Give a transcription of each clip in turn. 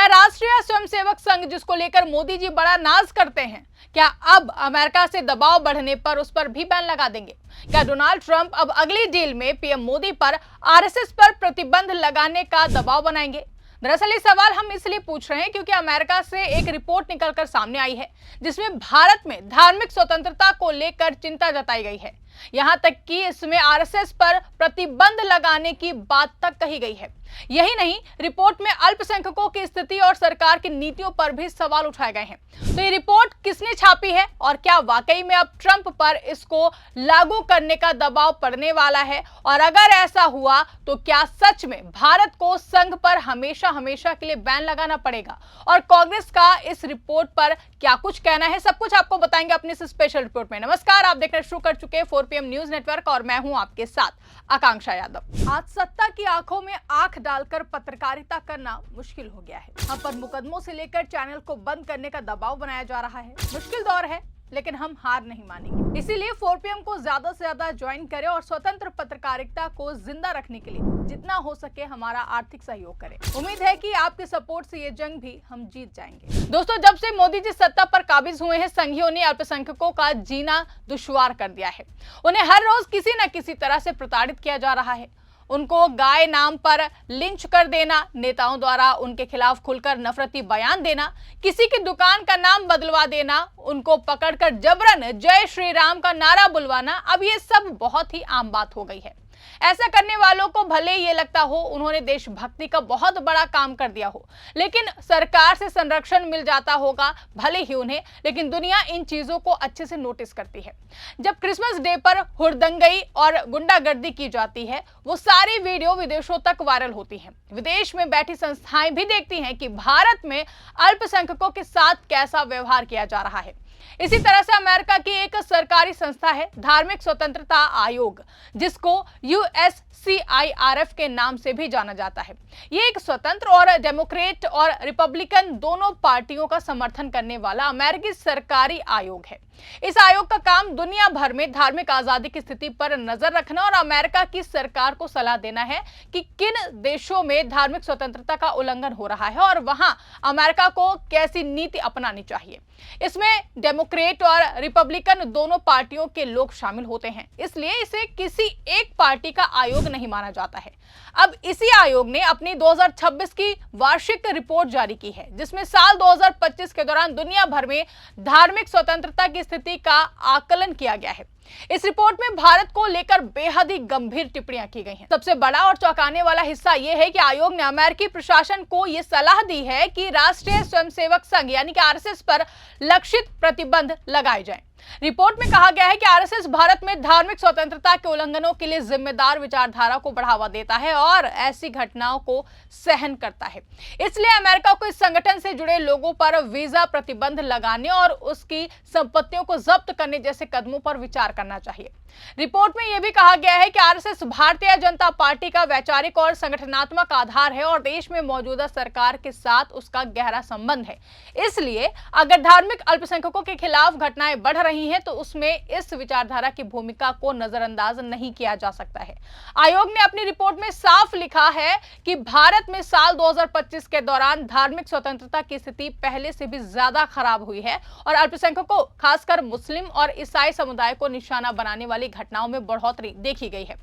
क्या राष्ट्रीय स्वयंसेवक संघ, जिसको लेकर मोदी जी बड़ा नाज करते हैं, क्या अब अमेरिका से दबाव बढ़ने पर उस पर भी बैन लगा देंगे? क्या डोनाल्ड ट्रंप अब अगली डील में पीएम मोदी पर आरएसएस पर प्रतिबंध लगाने का दबाव बनाएंगे? दरअसल ये सवाल हम इसलिए पूछ रहे हैं क्योंकि अमेरिका से एक रिपोर्ट निकलकर सामने आई है जिसमें भारत में धार्मिक स्वतंत्रता को लेकर चिंता जताई गई है। यहां तक कि इसमें आरएसएस पर प्रतिबंध लगाने की बात तक कही गई है। यही नहीं, रिपोर्ट में अल्पसंख्यकों की स्थिति और सरकार की नीतियों पर भी सवाल उठाए गए हैं। तो ये रिपोर्ट किसने छापी है और क्या वाकई में अब ट्रंप पर इसको लागू करने का दबाव पड़ने वाला है? और अगर ऐसा हुआ तो क्या सच में भारत को संघ पर हमेशा हमेशा के लिए बैन लगाना पड़ेगा? और कांग्रेस का इस रिपोर्ट पर क्या कुछ कहना है, सब कुछ आपको बताएंगे अपनी इस स्पेशल रिपोर्ट में। नमस्कार, आप देखना शुरू कर चुके हैं 4 PM न्यूज नेटवर्क और मैं हूं आपके साथ आकांक्षा यादव। आज सत्ता की आंखों में आंख डालकर पत्रकारिता करना मुश्किल हो गया है। हम पर मुकदमों से लेकर चैनल को बंद करने का दबाव बनाया जा रहा है। मुश्किल दौर है, लेकिन हम हार नहीं मानेंगे। इसीलिए 4 PM को ज्यादा से ज्यादा ज्वाइन करें और स्वतंत्र पत्रकारिता को जिंदा रखने के लिए जितना हो सके हमारा आर्थिक सहयोग करें। उम्मीद है कि आपके सपोर्ट से ये जंग भी हम जीत जाएंगे। दोस्तों, जब से मोदी जी सत्ता पर काबिज हुए हैं, संघियों ने अल्पसंख्यकों का जीना दुश्वार कर दिया है। उन्हें हर रोज किसी न किसी तरह से प्रताड़ित किया जा रहा है। उनको गाय नाम पर लिंच कर देना, नेताओं द्वारा उनके खिलाफ खुलकर नफरती बयान देना, किसी की दुकान का नाम बदलवा देना, उनको पकड़कर जबरन जय श्री राम का नारा बुलवाना, अब ये सब बहुत ही आम बात हो गई है। ऐसा करने वालों को भले ये लगता हो उन्होंने देशभक्ति का बहुत बड़ा काम कर दिया हो, लेकिन सरकार से संरक्षण मिल जाता होगा भले ही उन्हें, लेकिन दुनिया इन चीजों को अच्छे से नोटिस करती है। जब क्रिसमस डे पर हुड़दंगई और गुंडागर्दी की जाती है, वो सारी वीडियो विदेशों तक वायरल होती हैं। विदेश में बैठी संस्थाएं भी देखती हैं कि भारत में अल्पसंख्यकों के साथ कैसा व्यवहार किया जा रहा है। इसी तरह से अमेरिका की एक सरकारी संस्था है धार्मिक स्वतंत्रता आयोग, जिसको USCIRF के नाम से भी जाना जाता है। ये एक स्वतंत्र और डेमोक्रेट और रिपब्लिकन दोनों पार्टियों का समर्थन करने वाला अमेरिकी सरकारी आयोग है। इस आयोग का काम दुनिया भर में धार्मिक आजादी की स्थिति पर नजर रखना और अमेरिका की सरकार को सलाह देना है कि किन देशों में धार्मिक स्वतंत्रता का उल्लंघन हो रहा है और वहां अमेरिका को कैसी नीति अपनानी चाहिए। इसमें डेमोक्रेट और रिपब्लिकन दोनों पार्टियों के लोग शामिल होते हैं, इसलिए इसे किसी एक पार्टी का आयोग नहीं माना जाता है। अब इसी आयोग ने अपनी 2026 की वार्षिक रिपोर्ट जारी की है, जिसमें साल 2025 के दौरान दुनिया भर में धार्मिक स्वतंत्रता की स्थिति का आकलन किया गया है। इस रिपोर्ट में भारत को लेकर बेहद ही गंभीर टिप्पणियां की गई हैं। सबसे बड़ा और चौंकाने वाला हिस्सा यह है कि आयोग ने अमेरिकी प्रशासन को यह सलाह दी है कि राष्ट्रीय स्वयंसेवक संघ यानी कि आरएसएस पर लक्षित प्रतिबंध लगाए जाएं। रिपोर्ट में कहा गया है कि आरएसएस भारत में धार्मिक स्वतंत्रता के उल्लंघनों के लिए जिम्मेदार विचारधारा को बढ़ावा देता है और ऐसी घटनाओं को सहन करता है। इसलिए अमेरिका को इस संगठन से जुड़े लोगों पर वीजा प्रतिबंध लगाने और उसकी संपत्तियों को जब्त करने जैसे कदमों पर विचार करना चाहिए। रिपोर्ट में यह भी कहा गया है कि आरएसएस भारतीय जनता पार्टी का वैचारिक और संगठनात्मक आधार है और देश में मौजूदा सरकार के साथ उसका गहरा संबंध है। इसलिए अगर धार्मिक अल्पसंख्यकों के खिलाफ घटनाएं बढ़ रही हैं तो उसमें इस विचारधारा की भूमिका को नजरअंदाज नहीं किया जा सकता है। आयोग ने अपनी रिपोर्ट में साफ लिखा है कि भारत में साल 2025 के दौरान धार्मिक स्वतंत्रता की स्थिति पहले से भी ज्यादा खराब हुई है और अल्पसंख्यकों, खासकर मुस्लिम और ईसाई समुदाय को निशाना बनाने वाली घटनाओं में बढ़ोतरी देखी गई है।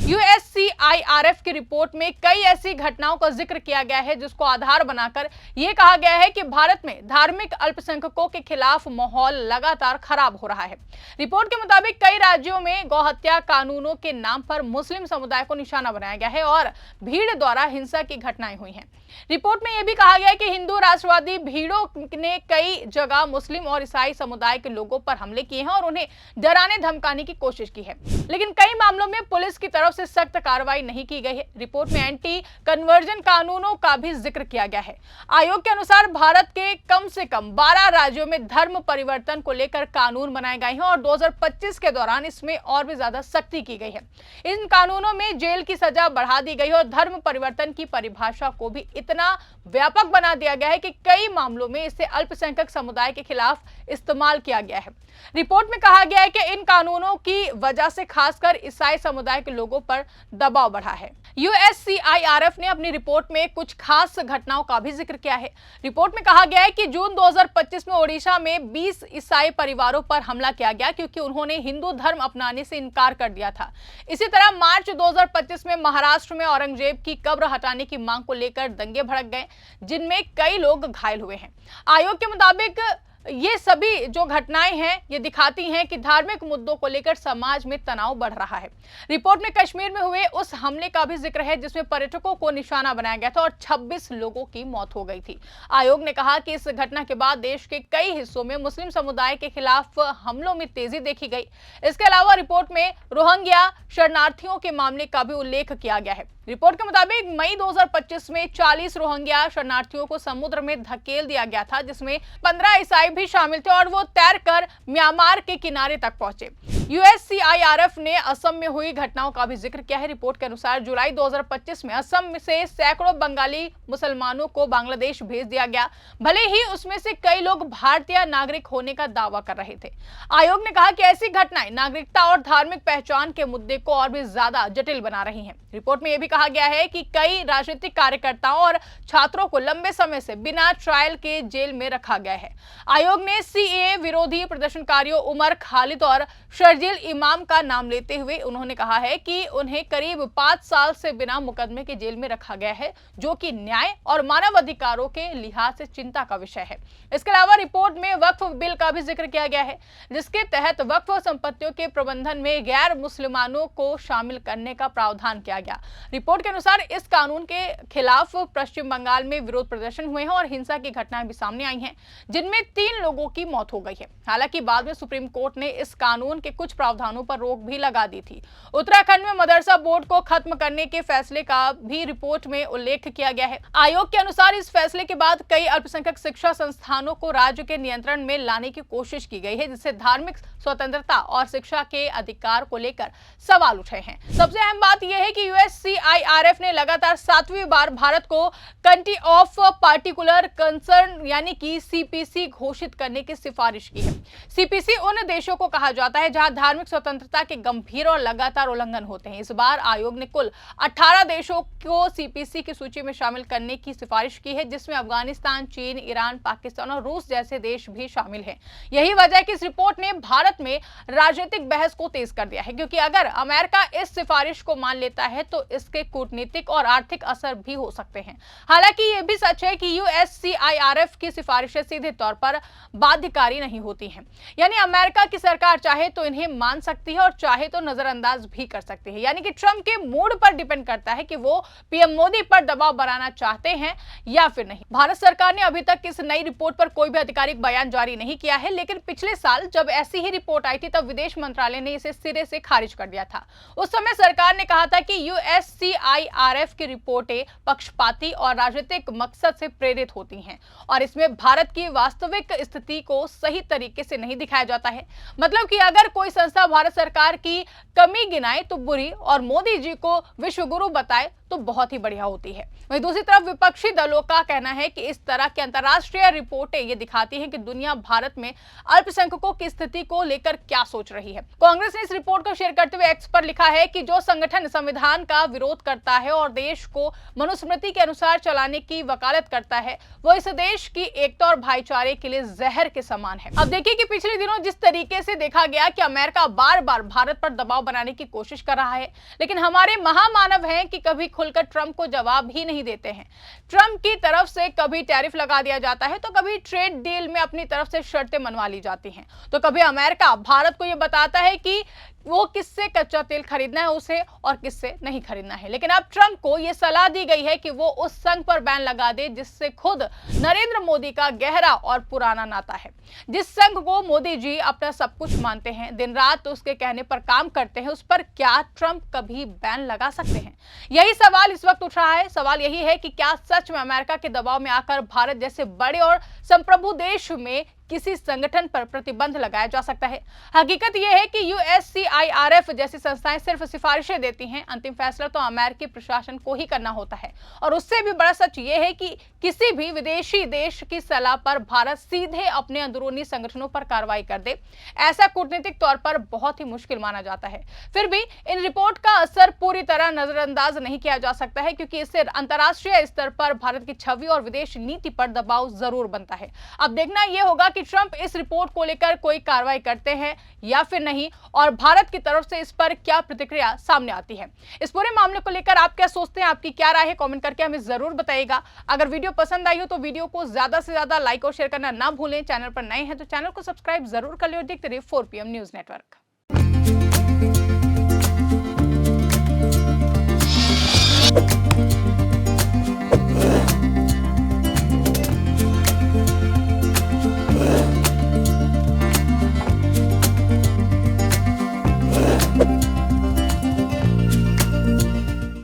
USCIRF की रिपोर्ट में कई ऐसी घटनाओं का जिक्र किया गया है जिसको आधार बनाकर यह कहा गया है कि भारत में धार्मिक अल्पसंख्यकों के खिलाफ माहौल लगातार खराब हो रहा है। रिपोर्ट के मुताबिक कई राज्यों में गौहत्या कानूनों के नाम पर मुस्लिम समुदाय को निशाना बनाया गया है और भीड़ द्वारा हिंसा की घटनाएं हुई हैं। रिपोर्ट में यह भी कहा गया है कि हिंदू राष्ट्रवादी भीड़ों ने कई जगह मुस्लिम और ईसाई समुदाय के लोगों पर हमले किए हैं और उन्हें डराने धमकाने की कोशिश की है, लेकिन कई मामलों में पुलिस की तरफ से सख्त कार्रवाई नहीं की गई है। रिपोर्ट में एंटी कन्वर्जन कानूनों का भी जिक्र किया गया है। आयोग के अनुसार भारत के कम से कम 12 राज्यों में धर्म परिवर्तन को लेकर कानून बनाए गए हैं और 2025 के दौरान इसमें और भी ज्यादा सख्ती की गई है। इन कानूनों में जेल की सजा बढ़ा दी गई है और धर्म परिवर्तन की परिभाषा को भी इतना व्यापक बना दिया गया है कि कई मामलों में इसे अल्पसंख्यक समुदाय के खिलाफ इस्तेमाल किया गया है। रिपोर्ट में कहा गया है कि इन कानूनों की वजह से खासकर ईसाई समुदाय के लोगों पर दबाव बढ़ा है। यूएससीआईआरएफ ने अपनी रिपोर्ट में कुछ खास घटनाओं का भी जिक्र किया है। रिपोर्ट में कहा गया है कि जून 2025 में ओडिशा में 20 ईसाई परिवारों पर हमला किया गया क्योंकि उन्होंने हिंदू धर्म अपनाने से इनकार कर दिया था। इसी तरह मार्च 2025 में महाराष्ट्र में औरंगजेब की कब्र हटाने की मांग को लेकर दंगे भड़क गए, जिनमें कई लोग घायल हुए हैं। आयोग के मुताबिक ये सभी जो घटनाएं हैं ये दिखाती हैं कि धार्मिक मुद्दों को लेकर समाज में तनाव बढ़ रहा है। रिपोर्ट में कश्मीर में हुए उस हमले का भी जिक्र है जिसमें पर्यटकों को निशाना बनाया गया था और 26 लोगों की मौत हो गई थी। आयोग ने कहा कि इस घटना के बाद देश के कई हिस्सों में मुस्लिम समुदाय के खिलाफ हमलों में तेजी देखी गई। इसके अलावा रिपोर्ट में रोहिंग्या शरणार्थियों के मामले का भी उल्लेख किया गया है। रिपोर्ट के मुताबिक मई 2025 में 40 रोहिंग्या शरणार्थियों को समुद्र में धकेल दिया गया था, जिसमें 15 ईसाई भी शामिल थे और वो तैरकर म्यांमार के किनारे तक पहुंचे। यूएससीआईआरएफ ने असम में हुई घटनाओं का भी जिक्र किया है। रिपोर्ट के अनुसार जुलाई 2025 में असम से सैकड़ों बंगाली मुसलमानों को बांग्लादेश भेज दिया गया, भले ही उसमें से कई लोग भारतीय नागरिक होने का दावा कर रहे थे। आयोग ने कहा कि ऐसी घटनाएं नागरिकता और धार्मिक पहचान के मुद्दे को और भी ज्यादा जटिल बना रही हैं। रिपोर्ट में यह भी कहा गया है कि कई राजनीतिक कार्यकर्ताओं और छात्रों को लंबे समय से बिना ट्रायल के जेल में रखा गया है। आयोग ने सीएए विरोधी प्रदर्शनकारियों उमर खालिद और शर्जील इमाम का नाम लेते हुए उन्होंने कहा है कि उन्हें करीब 5 साल से बिना मुकदमे के जेल में रखा गया है, जो कि न्याय और मानव अधिकारों के लिहाज से चिंता का विषय है। इसके अलावा रिपोर्ट में वक्फ बिल का भी जिक्र किया गया है, जिसके तहत वक्फ संपत्तियों के प्रबंधन में गैर मुसलमानों को शामिल करने का प्रावधान किया गया। रिपोर्ट के अनुसार इस कानून के खिलाफ पश्चिम बंगाल में विरोध प्रदर्शन हुए हैं और हिंसा की घटनाएं भी सामने आई हैं, जिनमें 3 लोगों की मौत हो गई है। हालांकि बाद में सुप्रीम कोर्ट ने इस कानून के कुछ प्रावधानों पर रोक भी लगा दी थी। उत्तराखंड में मदरसा बोर्ड को खत्म करने के फैसले का भी रिपोर्ट में उल्लेख किया गया है। आयोग के अनुसार इस फैसले के बाद कई अल्पसंख्यक शिक्षा संस्थानों को राज्य के नियंत्रण में लाने की कोशिश की गई है, जिससे धार्मिक स्वतंत्रता और शिक्षा के अधिकार को लेकर सवाल उठे हैं। सबसे अहम बात यह है कि यूएससीआईआरएफ ने लगातार 7वीं बार भारत को कंट्री ऑफ पार्टिकुलर कंसर्न यानी कि सीपीसी घोषित करने की सिफारिश की है। सीपीसी उन देशों को कहा जाता है जहां धार्मिक स्वतंत्रता के गंभीर और लगातार उल्लंघन होते हैं। इस बार आयोग ने कुल 18 देशों को सीपीसी की सूची में शामिल करने की सिफारिश की है, जिसमें अफगानिस्तान, चीन, ईरान, पाकिस्तान और रूस जैसे देश भी शामिल हैं। यही वजह है कि इस रिपोर्ट ने भारत में राजनीतिक बहस को तेज कर दिया है, क्योंकि अगर अमेरिका इस सिफारिश को मान लेता है तो इसके कूटनीतिक और आर्थिक असर भी हो सकते हैं। हालांकि यह भी सच है कि यूएससीआईआरएफ की सिफारिशें सीधे तौर पर बाध्यकारी नहीं होती हैं, यानी अमेरिका की सरकार चाहे तो इन्हें मान सकती है और चाहे तो नजरअंदाज भी कर सकती है। यानी कि ट्रंप के मूड पर डिपेंड करता है कि वो पीएम मोदी पर दबाव बनाना चाहते हैं या फिर नहीं। भारत सरकार ने अभी तक इस नई रिपोर्ट पर कोई भी आधिकारिक बयान जारी नहीं किया है, लेकिन पिछले साल जब ऐसी ही रिपोर्ट आई थी तब विदेश मंत्रालय ने इसे सिरे से खारिज कर दिया था। उस समय सरकार ने कहा था कि यूएससीआईआरएफ की रिपोर्टें पक्षपाती और राजनीतिक मकसद से प्रेरित होती हैं और इसमें भारत की वास्तविक स्थिति को सही तरीके से नहीं दिखाया जाता है। मतलब कि अगर कोई संस्था भारत सरकार की कमी गिनाए तो बुरी और मोदी जी को विश्व गुरु बताए तो बहुत ही बढ़िया होती है। वहीं दूसरी तरफ विपक्षी दलों का कहना है कि इस तरह की अंतर्राष्ट्रीय रिपोर्टें ये दिखाती हैं कि दुनिया भारत में अल्पसंख्यकों की स्थिति को लेकर क्या सोच रही है। कांग्रेस ने इस रिपोर्ट को शेयर करते हुए एक्स पर लिखा है कि जो संगठन संविधान का विरोध करता है और देश को मनुस्मृति के अनुसार चलाने की वकालत करता है, वो इस देश की एकता और भाईचारे के लिए जहर के समान है। अब देखिए कि पिछले दिनों जिस तरीके से देखा गया कि अमेरिका बार बार भारत पर दबाव बनाने की कोशिश कर रहा है, लेकिन हमारे महामानव हैं कि कभी खुलकर ट्रंप को जवाब ही नहीं देते हैं। ट्रंप की तरफ से कभी टैरिफ लगा दिया जाता है तो कभी ट्रेड डील में अपनी तरफ से शर्तें मनवा ली जाती हैं, तो कभी अमेरिका भारत को यह बताता है कि वो किससे कच्चा तेल खरीदना है उसे और किससे नहीं खरीदना है। लेकिन अब ट्रंप को यह सलाह दी गई है कि वो उस संघ पर बैन लगा दे जिससे खुद नरेंद्र मोदी का गहरा और पुराना नाता है, जिस संघ को मोदी जी अपना सब कुछ मानते हैं, दिन रात तो उसके कहने पर काम करते हैं, उस पर क्या ट्रंप कभी बैन लगा सकते हैं? यही सवाल इस वक्त उठ रहा है। सवाल यही है कि क्या सच में अमेरिका के दबाव में आकर भारत जैसे बड़े और संप्रभु देश में किसी संगठन पर प्रतिबंध लगाया जा सकता है। हकीकत यह है कि USCIRF जैसी संस्थाएं सिर्फ सिफारिशें देती हैं, अंतिम फैसला तो अमेरिकी प्रशासन को ही करना होता है। और उससे भी बड़ा सच यह है कि किसी भी विदेशी देश की सलाह पर भारत सीधे अपने अंदरूनी संगठनों पर कार्रवाई कर दे, ऐसा कूटनीतिक तौर पर बहुत ही मुश्किल माना जाता है। फिर भी इन रिपोर्ट का असर पूरी तरह नजरअंदाज नहीं किया जा सकता है, क्योंकि इससे अंतर्राष्ट्रीय स्तर पर भारत की छवि और विदेश नीति पर दबाव जरूर बनता है। अब देखना यह होगा कि ट्रंप इस रिपोर्ट को लेकर कोई कार्रवाई करते हैं या फिर नहीं, और भारत की तरफ से इस पर क्या प्रतिक्रिया सामने आती है। इस पूरे मामले को लेकर आप क्या सोचते हैं, आपकी क्या राय है, कमेंट करके हमें जरूर बताइएगा। अगर वीडियो पसंद आई हो तो वीडियो को ज्यादा से ज्यादा लाइक और शेयर करना ना भूलें। चैनल पर नए हैं तो चैनल को सब्सक्राइब जरूर कर ले और देखते रहिए 4 PM न्यूज नेटवर्क।